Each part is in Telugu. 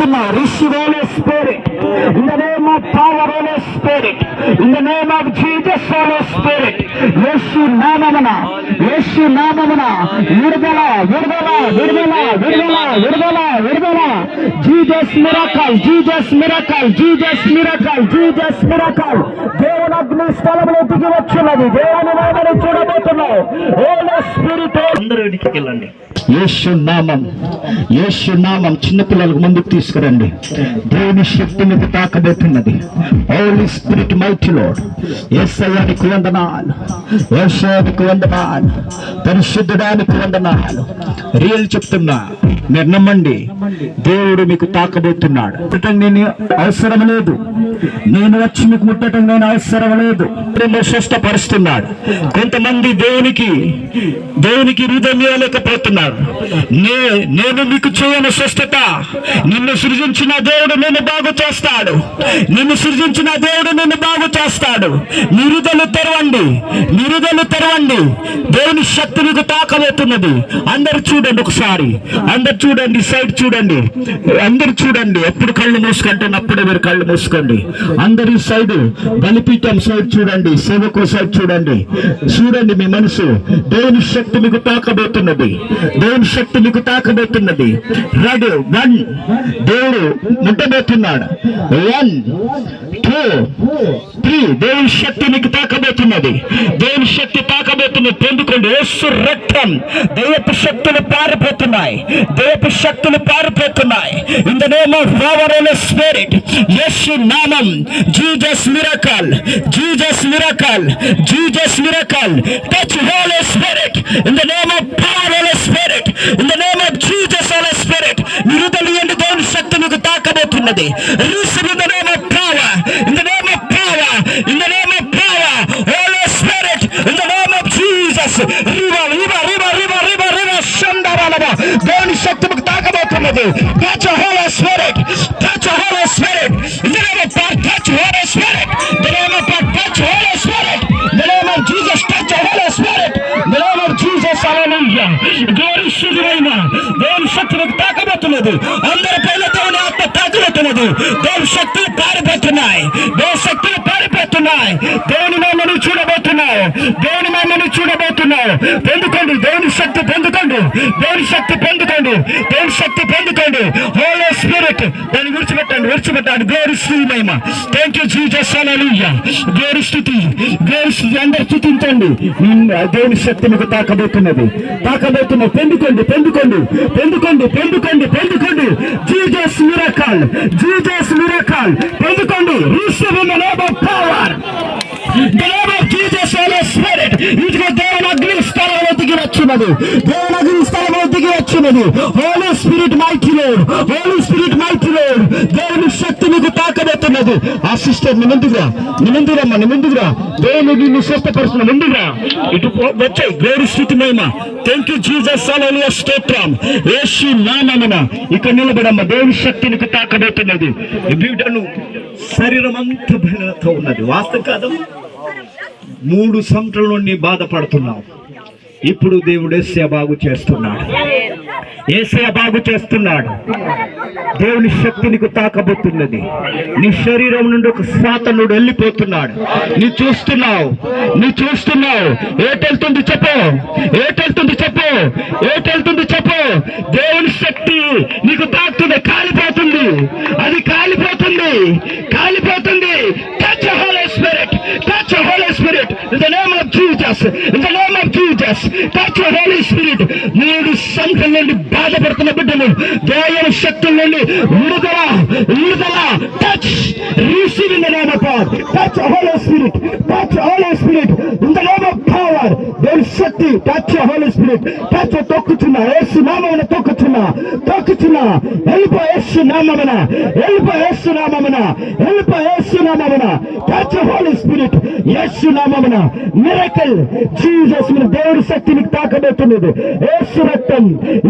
చెప్తున్నా, receive Holy Spirit in the name of power, Holy Spirit in the name of Jesus, Holy Spirit. యేసు నామమున, యేసు నామమున విడుదల విడుదల విడుదల విడుదల విడుదల విడుదల. Jesus miracle, Jesus miracle, Jesus miracle, Jesus miracle. దేవుని అగ్ని స్థలంలో దిగి వచ్చినది. దేవుని నామమును చూడబోతున్నావు. హోలీ స్పిరిట్ అందరూ ఇంటికి వెళ్ళండి. యేసు నామం, యేసు నామం చిన్నపిల్లలకు ముందుకు తీసుకురండి. దేవుని శక్తి మీకు తాకబోతున్నది. Holy Spirit mighty Lord. యేసయ్యానికి వందనాలు, యేసయ్యానికి వందనాలు, పరిశుద్ధుడానికి వందనాలు. రియల్ చెప్తున్నా, మీరు నమ్మండి. దేవుడు మీకు తాకబోతున్నాడు. నేను అవసరం లేదు, నేను వచ్చి మీకు ముట్టడం నేను అవసరం లేదు. స్వస్థపరుస్తున్నాడు. కొంతమంది దేవునికి హృదయం ఇవ్వలేకపోతున్నారు. నేను మీకు చేయని స్వస్థత. నిన్ను సృజించిన దేవుడు నిన్ను బాగు చేస్తాడు. నిన్ను సృజించిన దేవుడు నిన్ను బాగు చేస్తాడు. నిరుదలు తెరవండి, నిరుదలు తెరవండి. దేవుని శక్తి మీకు తాకబోతున్నది. అందరు చూడండి ఒకసారి, అందరు చూడండి, సైడ్ చూడండి, అందరు చూడండి. ఎప్పుడు కళ్ళు మూసుకుంటాను అప్పుడే మీరు కళ్ళు మూసుకోండి. అందరి సైడ్, బలిపీఠం సైడ్ చూడండి, సేవకు సైడ్ చూడండి. చూడండి మీ మనసు. దేవుని శక్తి మీకు తాకబోతున్నది. దేవుని శక్తి మీకు తాకబోతున్నది. రెడీ, 1, దేవుడు ముట్టబోతున్నాడు. 1, 2, 3. దేవుని శక్తి మీకు తాకబోతున్నది. దేవుని శక్తి తాకబోతున్నది. పొందుకోండి. యేసు రక్తం. దైవపు శక్తులు పారిపోతున్నాయి, దైవపు శక్తులు పారిపోతున్నాయి. In the name of power, Holy Spirit. యేసు నామం. Jesus miracle, Jesus miracle, Jesus miracle. Touch Holy Spirit in the name of power, Holy Spirit in the name of Jesus, Holy Spirit. నిరుదలియండి. దేవుని శక్తి మీకు తాకబోతున్నది. Receive in the name of power, in the name of power, in the name of power, Holy Spirit in the name of Jesus. దేవుని శక్తి మీకు తాకబోతున్నది. Touch Holy Spirit, touch Holy Spirit in the name of God. Touch Holy Spirit in the name of God. Touch Holy Spirit in the name of Jesus. Touch Holy Spirit in the name of Jesus. Hallelujah. దేవుని శుద్ధమైన దేవుని శక్తి మీకు తాకబోతున్నది. అందరిపైన దేవుని ఆత్మ తాకబోతున్నది. దేవుని శక్తులు పారిపోతున్నాయి, దేవుని శక్తులు పారిపోతున్నాయి. దేవుని నామమును చూడబోతున్నావు, దేవుని నామమును చూడబోతున్నావు. పొందుకోండి దేవుని శక్తి, పొందుకోండి దేవుని శక్తి, పొందుకోండి దేవుని శక్తి, పొందుకోండి. హోలీ స్పిరిట్. దాన్ని విడిచిపెట్టండి, విడిచిపెట్టండి. గ్లోరీ స్తుతి మహిమ. Thank you Jesus. Hallelujah. Glory స్తుతి, గ్లోరీ స్తుతి. అందరూ స్తుతించండి. దేవుని శక్తి మీకు తాకబోతున్నది, తాకబోతున్నది. పొందుకోండి, పొందుకోండి, పొందుకోండి, పొందుకోండి, పొందుకోండి. Jesus miracle, Jesus miracle. పొందుకోండి. Receive in the name of power, the name of Jesus, Holy Spirit. ఇదిగో దేవుని అగ్ని స్థలంలో దిగి వచ్చినది. దేవుని అగ్ని స్థలంలో దిగి వచ్చినది. Holy Spirit mighty Lord, Holy Spirit mighty Lord. దేవుని శక్తి మీకు తాకబోతున్నది. ఆ సిస్టర్ ని ముందుగా, నీ ముందురమ్మా, నీ ముందుగా. దేవుని నిన్ను స్వస్థపరుస్తున్న ముందుగా ఇటు వచ్చాయి. గ్లోరీ స్తుతి మహిమ. Thank you Jesus. హల్లెలూయా. స్తోత్రం. యేసు నామమున ఇక్కడ నిలబడమ్మ. దేవుని శక్తి నీకు తాకబోతున్నది. ఈ బిడ్డను శరీరం అంతా బలతో ఉన్నది. వాస్తవం కాదు. 3 సంవత్సరాల నుండి బాధపడుతున్నావు. ఇప్పుడు దేవుడు యేసయ్య బాగు చేస్తున్నాడు, యేసయ్య బాగు చేస్తున్నాడు. దేవుని శక్తి నీకు తాకబోతున్నది. నీ శరీరం నుండి ఒక సాతానుడు వెళ్ళిపోతున్నాడు. నీ చూస్తున్నావు, నీ చూస్తున్నావు. ఏటెళ్తుంది చెప్పు, ఏటెళ్తుంది చెప్పు, ఏటెళ్తుంది చెప్పు. దేవుని శక్తి నీకు తాకుతుంది. కాలిపోతుంది, అది కాలిపోతుంది, కాలిపోతుంది. Touch Holy Spirit, touch Holy Spirit in the name of Jesus, in the name of Jesus. Touch Holy Spirit. 3 సంఖ్యల నుండి బాధపడుతున్న బిడ్డలు దేవుని శక్తుల నుండి విడుదల, విడుదల. Touch, receive in the name of God. Touch Holy Spirit, touch Holy Spirit in the name of power. దేవుని శక్తి. Touch Holy Spirit. టచ్. తొక్కుచున్నా, యేసు నామమున తొక్కుచున్నా, తొక్కుచున్నా. వెళ్ళిపో యేసు నామమున, వెళ్ళిపో యేసు నామమున, వెళ్ళిపో యేసు నామమున. Touch Holy Spirit. యేసు నామమున. మిరకల్. జీసస్. దేవుని శక్తి నీకు తాకబోతున్నది. యేసు రక్తం,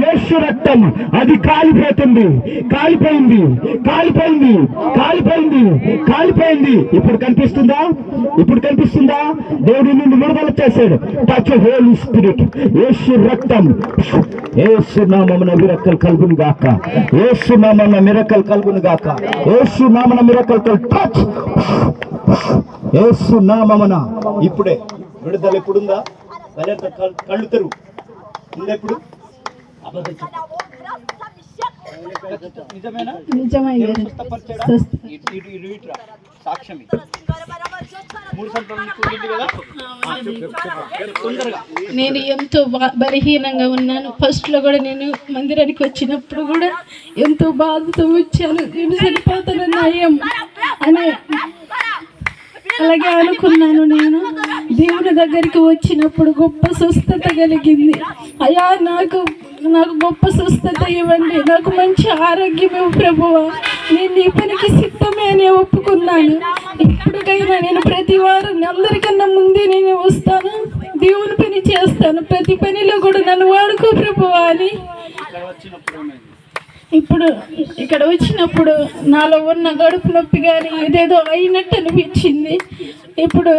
యేసు రక్తం. అది కాలిపోతుంది, కాలిపోయింది, కాలిపోయింది, కాలిపోయింది, కాలిపోయింది. ఇప్పుడు కనిపిస్తుందా? ఇప్పుడు కనిపిస్తుందా? దేవుడు నిన్ను విడుదల చేశాడు. టచ్ హోలీ స్పిరిట్, యేసు రక్తం, యేసు నామమున మిరకల్ కలుగును గాక, యేసు నామమున మిరకల్ కలుగును గాక, యేసు నామమున మిరకల్ టచ్, యేసు నామమున. ఇప్పుడే విడుదల ఎప్పుడుందా? కళ్ళు తెరువు. ఎప్పుడు నేను ఎంతో బలహీనంగా ఉన్నాను. ఫస్ట్ లో కూడా నేను మందిరానికి వచ్చినప్పుడు కూడా ఎంతో బాధతో వచ్చాను. నేను చనిపోతానని అయ్యం అని అలాగే అనుకున్నాను. నేను దేవుని దగ్గరికి వచ్చినప్పుడు గొప్ప స్వస్థత కలిగింది. అయ్యా నాకు గొప్ప స్వస్థత ఇవ్వండి, నాకు మంచి ఆరోగ్యం ఇవ్వు ప్రభువా, నేను నీ పనికి సిద్ధమే అని ఒప్పుకున్నాను. ఇప్పటికైనా నేను ప్రతి వారం అందరికన్నా ముందే నేను వస్తాను, దేవుని పని చేస్తాను, ప్రతి పనిలో కూడా నన్ను వాడుకో ప్రభువా అని. ఇప్పుడు ఇక్కడ వచ్చినప్పుడు నాలో ఉన్న గడుపు నొప్పి కానీ ఏదేదో అయినట్టు అనిపించింది. ఇప్పుడు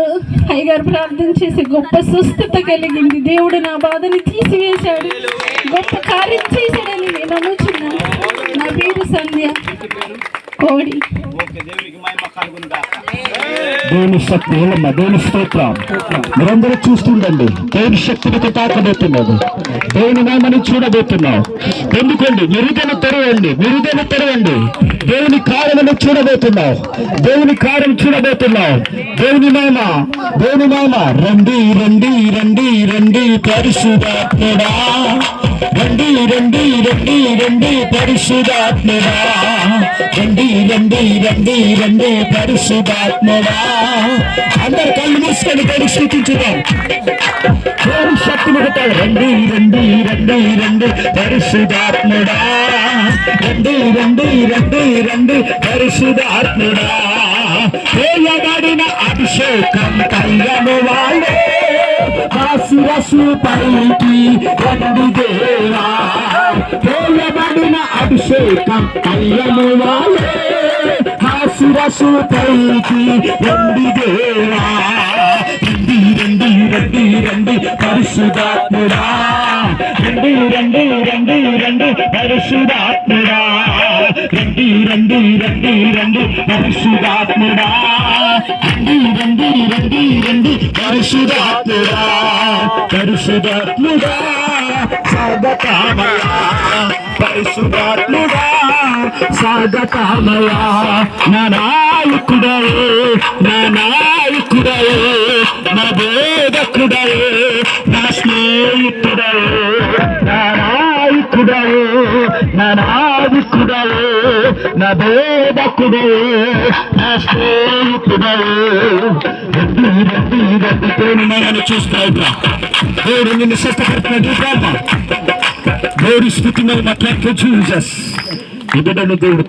అయ్యగారు ప్రార్థన చేసి గొప్ప స్వస్థత కలిగింది. దేవుడు నా బాధని తీసివేశాడు, గొప్ప కార్యం చేశాడని నేను నమ్ముచున్నాను. నా పేరు సంధ్య కోడి. దేవుని శక్తి, దేవుని స్తోత్రం. మీరందరూ చూస్తుండండి, దేవుని శక్తిని తాకబోతున్నది, దేవుని నామని చూడబోతున్నావు. ఎందుకండి మెరుగైన తెరవండి, మెరుగైన తెరవండి. దేవుని కార్యమును చూడబోతున్నావు, దేవుని కార్యం చూడబోతున్నావు. దేవుని నామ, దేవుని నామ. రండి రండి రండి రండి పరిశుద్ధాత్ముడా, రండి రండి రండి రండి పరిశుద్ధాత్ముడా, రండి రండి రండి రండి పరిశుద్ధాత్ముడా. అందరు కళ్ళు మూసుకొని పరిశుద్ధించుదాం. దేవుని శక్తి మిగతాడు. రండి రండి రండి రండి పరిశుద్ధాత్ముడా, రండి రండి రండి రండి పరిశుద్ధాత్ముడా. చేయబడిన అభిషేకం కయ్యను వాళ్ళే, శిరస్సు పైకి రండి దేవా. చేయబడిన అభిషేకం కయ్యను వాళ్ళే, శిరస్సు పైకి రండి దేవా. రండి రండి రండి రండి పరిశుద్ధాత్ముడా, రండి రండి రండి రండి పరిశుద్ధాత్ముడా, రండి రండి రండి రండి పరిశుద్ధాత్ముడా, రండి రండి రండి రండి పరిశుద్ధాత్ముడా. పరిశుద్ధాత్ముడా స్వాగతమయా, పరిశుద్ధాత్ముడా స్వాగతమయా. నా నాయకుడవే, నా నాయకుడవే, నా బోధకుడవే, నా స్నేహితుడవే, నా నాయకుడవే, నా నాయకుడవే, నా బోధకుడవే, నా స్నేహితుడవే. రండి రండి రండి. దేవుని నామమున చూస్తావురా, దేవుడు నిన్ను స్వస్థపడుతున్నాడు. దేవుడి స్థుతి మీద మాట్లాడుతూ జీసస్. ఈ బిడ్డను దేవుడు